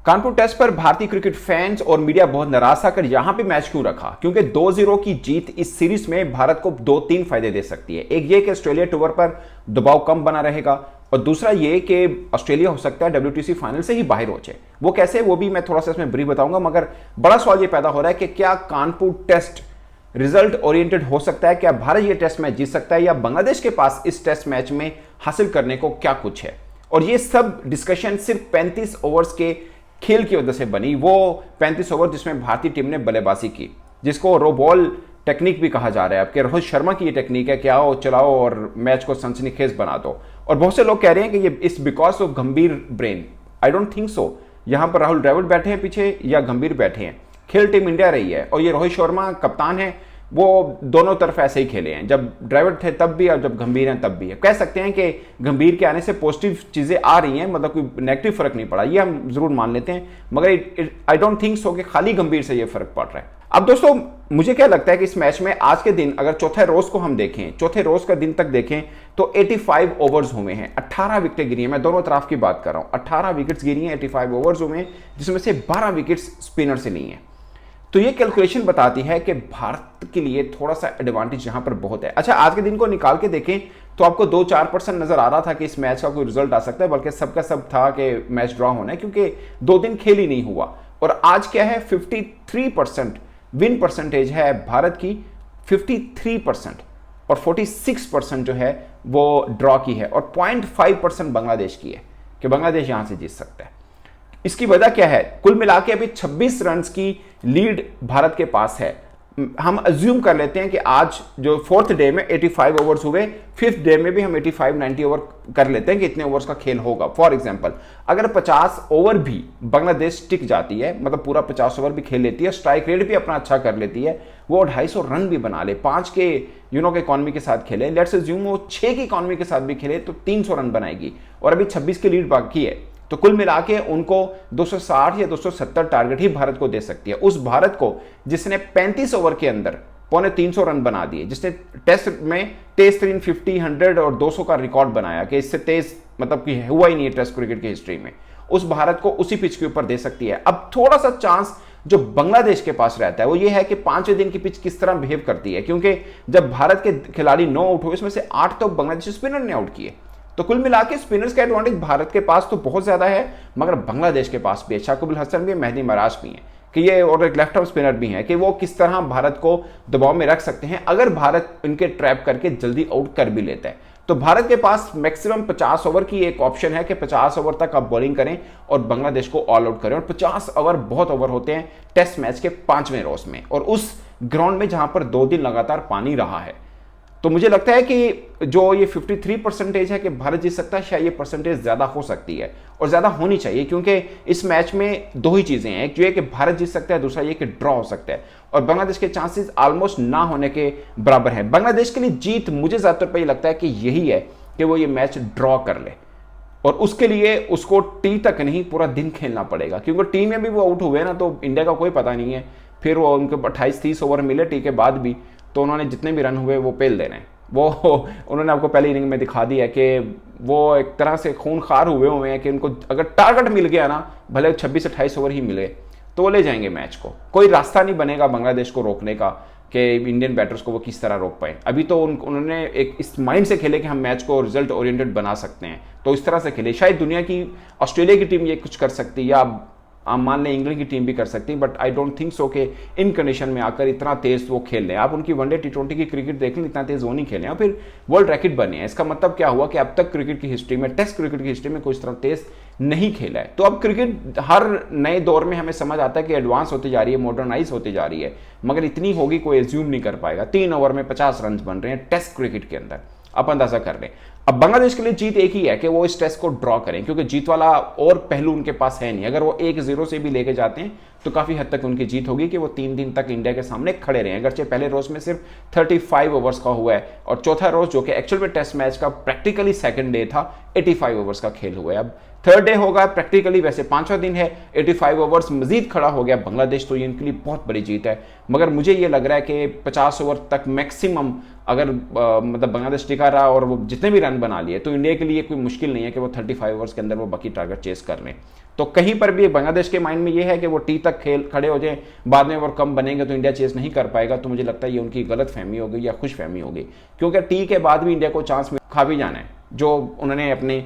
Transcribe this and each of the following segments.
Kanpur test पर भारतीय cricket fans और मीडिया बहुत नाराज था कर यहां पे मैच क्यों रखा, क्योंकि 2-0 की जीत इस सीरीज में भारत को 2-3 फायदे दे सकती है। एक ये कि ऑस्ट्रेलिया टूर पर दबाव कम बना रहेगा और दूसरा ये कि ऑस्ट्रेलिया हो सकता है WTC फाइनल से ही बाहर हो जाए। वो कैसे, वो भी मैं थोड़ा सा इसमें ब्रीफ बताऊंगा, मगर बड़ा सवाल ये पैदा हो रहा है कि क्या कानपुर टेस्ट रिजल्ट ओरिएंटेड हो सकता है? क्या भारत ये टेस्ट मैच जीत सकता है या बांग्लादेश के पास इस टेस्ट मैच में हासिल करने को क्या कुछ है? और ये सब डिस्कशन सिर्फ 35 ओवर्स के खेल की वजह से बनी। वो 35 ओवर जिसमें भारतीय टीम ने बल्लेबाजी की, जिसको रो बॉल टेक्निक भी कहा जा रहा है। आपके रोहित शर्मा की ये टेक्निक है कि आओ चलाओ और मैच को सनसनीखेज बना दो। और बहुत से लोग कह रहे हैं कि ये इस बिकॉज ऑफ गंभीर brain. I don't think so. यहां पर राहुल द्रविड़ बैठे हैं पीछे या गंभीर बैठे हैं। खेल टीम इंडिया रही है और ये रोहित शर्मा कप्तान है, वो दोनों तरफ ऐसे ही खेले हैं। जब द्रविड़ थे तब भी और जब गंभीर हैं तब भी है। कह सकते हैं कि गंभीर के आने से पॉजिटिव चीजें आ रही हैं, मतलब कोई नेगेटिव फर्क नहीं पड़ा, ये हम जरूर मान लेते हैं, मगर आई डोंट थिंक सो कि खाली गंभीर से ये फर्क पड़ रहा है। अब दोस्तों मुझे क्या लगता है कि इस मैच में आज के दिन अगर चौथे रोज को हम देखें, चौथे रोज का दिन तक देखें तो 85 ओवर्स हुए हैं, 18 विकेटें गिरी हैं। मैं दोनों तरफ की बात कर रहा हूं, 18 विकेट्स गिरी हैं, 85 ओवर्स हुए हैं, जिसमें से 12 विकेट्स स्पिनर से नहीं है। तो ये कैलकुलेशन बताती है कि भारत के लिए थोड़ा सा एडवांटेज यहां पर बहुत है। अच्छा, आज के दिन को निकाल के देखें तो आपको 2-4% नजर आ रहा था कि इस मैच का कोई रिजल्ट आ सकता है, बल्कि सबका सब था कि मैच ड्रॉ होना है, क्योंकि 2 दिन खेल ही नहीं हुआ। और आज क्या है, 53% विन परसेंटेज है भारत की, 53% और 46% जो है वो ड्रॉ की है, और 0.5% बांग्लादेश की है कि बांग्लादेश यहां से जीत सकता है। इसकी वजह क्या है? कुल मिला के अभी 26 रन की लीड भारत के पास है। हम अज्यूम कर लेते हैं कि आज जो 4th डे में 85 ओवर्स हुए, 5th डे में भी हम 85-90 ओवर कर लेते हैं कि इतने ओवर्स का खेल होगा। फॉर एग्जांपल अगर 50 ओवर भी बांग्लादेश टिक जाती है, मतलब पूरा 50 ओवर भी खेल लेती है, स्ट्राइक रेट भी अपना अच्छा कर लेती है, वो 250 रन भी बना ले, 5 के के इकॉनमी के साथ खेले, लेट्स अज्यूम वो 6 की इकॉनमी के साथ भी खेले, तो 300 रन बनाएगी और अभी 26 की लीड बाकी है। तो कुल मिला के उनको 260 या 270 टारगेट ही भारत को दे सकती है। उस भारत को जिसने 35 ओवर के अंदर 350 रन बना दिए, जिसने टेस्ट में तेज 350, 100 और 200 का रिकॉर्ड बनाया कि इससे तेज मतलब कि हुआ ही नहीं है टेस्ट क्रिकेट की हिस्ट्री में, उस भारत को उसी पिच के ऊपर दे सकती है। अब थोड़ा सा चांस जो बांग्लादेश के पास रहता है वो ये है कि 5वें दिन की पिच किस तरह बिहेव करती है, क्योंकि जब भारत के खिलाड़ी 9 आउट हुए, इसमें से 8 तो बांग्लादेशी स्पिनर ने आउट किए। तो कुल मिला के स्पिनर्स का एडवांटेज भारत के पास तो बहुत ज्यादा है, मगर बांग्लादेश के पास भी है, शाकिब अल हसन भी है, मेहदी मराज भी है कि ये, और एक लेफ्ट आर्म स्पिनर भी है कि वो किस तरह भारत को दबाव में रख सकते हैं अगर भारत इनके ट्रैप करके जल्दी आउट कर भी लेता है। तो भारत के पास मैक्सिमम 50 ओवर की एक ऑप्शन है कि 50 ओवर तक आप बॉलिंग करें और बांग्लादेश को ऑल आउट करें। और 50 ओवर बहुत ओवर होते हैं टेस्ट मैच के 5वें रोज में, और उस ग्राउंड में जहां पर 2 दिन लगातार पानी रहा है। तो मुझे लगता है कि जो ये 53% है कि भारत जीत सकता है, शायद ये परसेंटेज ज्यादा हो सकती है और ज्यादा होनी चाहिए, क्योंकि इस मैच में 2 ही चीजें हैं, एक जो है कि भारत जीत सकता है, दूसरा ये कि ड्रॉ हो सकता है, और बांग्लादेश के चांसेस ऑलमोस्ट ना होने के बराबर हैं। बांग्लादेश के लिए जीत मुझे ज्यादातर पर लगता है कि यही है कि वो ये मैच ड्रॉ कर ले, और उसके लिए उसको टी तक नहीं पूरा दिन खेलना पड़ेगा, क्योंकि टी में भी वो आउट हुए ना तो इंडिया का कोई पता नहीं है। फिर वो उनको 28-30 ओवर मिले टी के बाद भी, तो उन्होंने जितने भी रन हुए वो पेल देने, वो उन्होंने आपको पहली इनिंग में दिखा दिया कि वो एक तरह से खूनखार हुए हैं कि उनको अगर टारगेट मिल गया ना, भले 26-28 ओवर ही मिले, तो वो ले जाएंगे मैच को। कोई रास्ता नहीं बनेगा बांग्लादेश को रोकने का कि इंडियन बैटर्स को वो किस तरह रोक पाए। अभी तो उन्होंने एक इस माइंड से खेले कि हम मैच को रिजल्ट ओरिएंटेड बना सकते हैं, तो इस तरह से खेले। शायद दुनिया की ऑस्ट्रेलिया की टीम ये कुछ कर सकती है, या आप मान लें इंग्लैंड की टीम भी कर सकती है, but I don't think so कि इन कंडीशन में आकर इतना तेज वो खेल रहे हैं। आप उनकी वनडे T20 की क्रिकेट देख लें, इतना तेज वो नहीं खेले हैं, फिर वर्ल्ड रैकेट बने हैं। इसका मतलब क्या हुआ कि अब तक क्रिकेट की हिस्ट्री में, टेस्ट क्रिकेट की हिस्ट्री में कोई इस तरह तेज नहीं खेला है। तो अब क्रिकेट हर नए दौर में हमें समझ आता है कि एडवांस होती जा रही है, मॉडर्नाइज होती जा रही है, मगर इतनी होगी कोई एज्यूम नहीं कर पाएगा। 3 ओवर में 50 रन बन रहे हैं टेस्ट क्रिकेट के अंदर, आप अंदाजा कर लें। अब बांग्लादेश के लिए जीत एक ही है कि वो इस टेस्ट को ड्रॉ करें, क्योंकि जीत वाला और पहलू उनके पास है नहीं। अगर वो 1-0 से भी लेके जाते हैं तो काफी हद तक उनकी जीत होगी कि वो 3 दिन तक इंडिया के सामने खड़े रहे। अगरचे पहले रोज में सिर्फ 35 ओवर्स का हुआ है, और चौथा रोज जो कि एक्चुअल में टेस्ट मैच का प्रैक्टिकली सेकंड डे था, 85 ओवर्स का खेल हुआ है। अब थर्ड डे होगा प्रैक्टिकली, वैसे 5वां दिन है, 85 ओवर्स मजीद खड़ा हो गया बांग्लादेश, तो ये इनके लिए बहुत बड़ी जीत है। मगर मुझे ये लग रहा है कि 50 ओवर तक मैक्सिमम अगर मतलब बांग्लादेश टिका रहा और वो जितने भी रन बना लिए, तो इंडिया के लिए कोई मुश्किल नहीं है कि वो 35 ओवर्स के अंदर वो बाकी टारगेट चेस कर लें। तो कहीं पर भी बांग्लादेश के माइंड में ये है कि वो टी तक खड़े हो जाए, बाद में ओवर कम बनेंगे तो इंडिया चेस नहीं कर पाएगा। तो मुझे लगता है ये उनकी गलत फहमी हो गई या खुश फहमी हो गई, क्योंकि टी के बाद भी इंडिया को चांस खा भी जाना है, जो उन्होंने अपने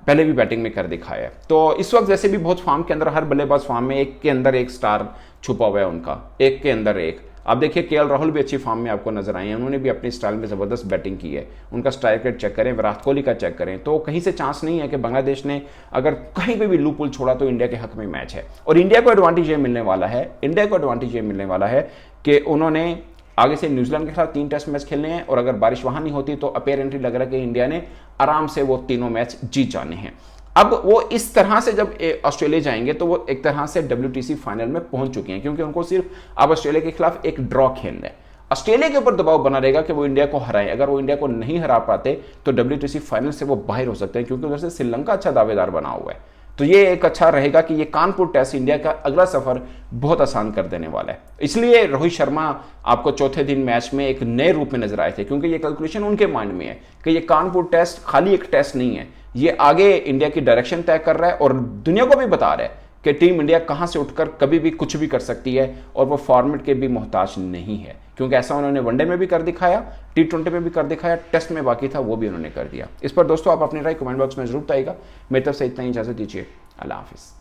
पहले भी बैटिंग में कर दिखाया है। तो इस वक्त वैसे भी बहुत फॉर्म के अंदर, हर बल्लेबाज फॉर्म में एक के अंदर एक स्टार छुपा हुआ है उनका, एक के अंदर एक। आप देखिए केएल राहुल भी अच्छी फॉर्म में आपको नजर आए हैं, उन्होंने भी अपनी स्टाइल में ज़बरदस्त बैटिंग की है। उनका स्ट्राइक रेट चेक करें, विराट कोहली का चेक करें, तो कहीं से चांस नहीं है कि बांग्लादेश ने अगर कहीं पे भी लूप होल छोड़ा तो इंडिया के हक में मैच है। और इंडिया को एडवांटेज ये मिलने वाला है, इंडिया को एडवांटेज ये मिलने वाला है कि उन्होंने आगे से न्यूजीलैंड के खिलाफ 3 टेस्ट मैच खेलने हैं, और अगर बारिश वहां नहीं होती तो अपेरेंटली लग रहा है कि इंडिया ने आराम से वो तीनों मैच जीत जाने हैं। अब वो इस तरह से जब ऑस्ट्रेलिया जाएंगे तो वो एक तरह से WTC फाइनल में पहुंच चुके हैं, क्योंकि उनको सिर्फ अब ऑस्ट्रेलिया के खिलाफ एक ड्रॉ खेलना है। ऑस्ट्रेलिया के ऊपर दबाव बना रहेगा कि वो इंडिया को हराएं। अगर वो इंडिया को नहीं हरा पाते तो WTC फाइनल से वो बाहर हो सकते हैं, क्योंकि उधर से श्रीलंका अच्छा दावेदार बना हुआ है। तो ये एक अच्छा रहेगा कि ये कानपुर टेस्ट इंडिया का अगला सफर बहुत आसान कर देने वाला है। इसलिए रोहित शर्मा आपको चौथे दिन मैच में एक नए रूप में नजर आए थे, क्योंकि ये कैलकुलेशन उनके माइंड में है कि ये कानपुर टेस्ट खाली एक टेस्ट नहीं है, ये आगे इंडिया की डायरेक्शन तय कर रहा है और दुनिया को भी बता रहा है कि टीम इंडिया कहां से उठकर कभी भी कुछ भी कर सकती है, और वो फॉर्मेट के भी मोहताज नहीं है, क्योंकि ऐसा उन्होंने वनडे में भी कर दिखाया, T20 में भी कर दिखाया, टेस्ट में बाकी था वो भी उन्होंने कर दिया। इस पर दोस्तों आप अपनी राय कमेंट बॉक्स में जरूर बताइएगा। मेरी तरफ से इतना ही, इजाजत दीजिए, अल्लाह हाफिज।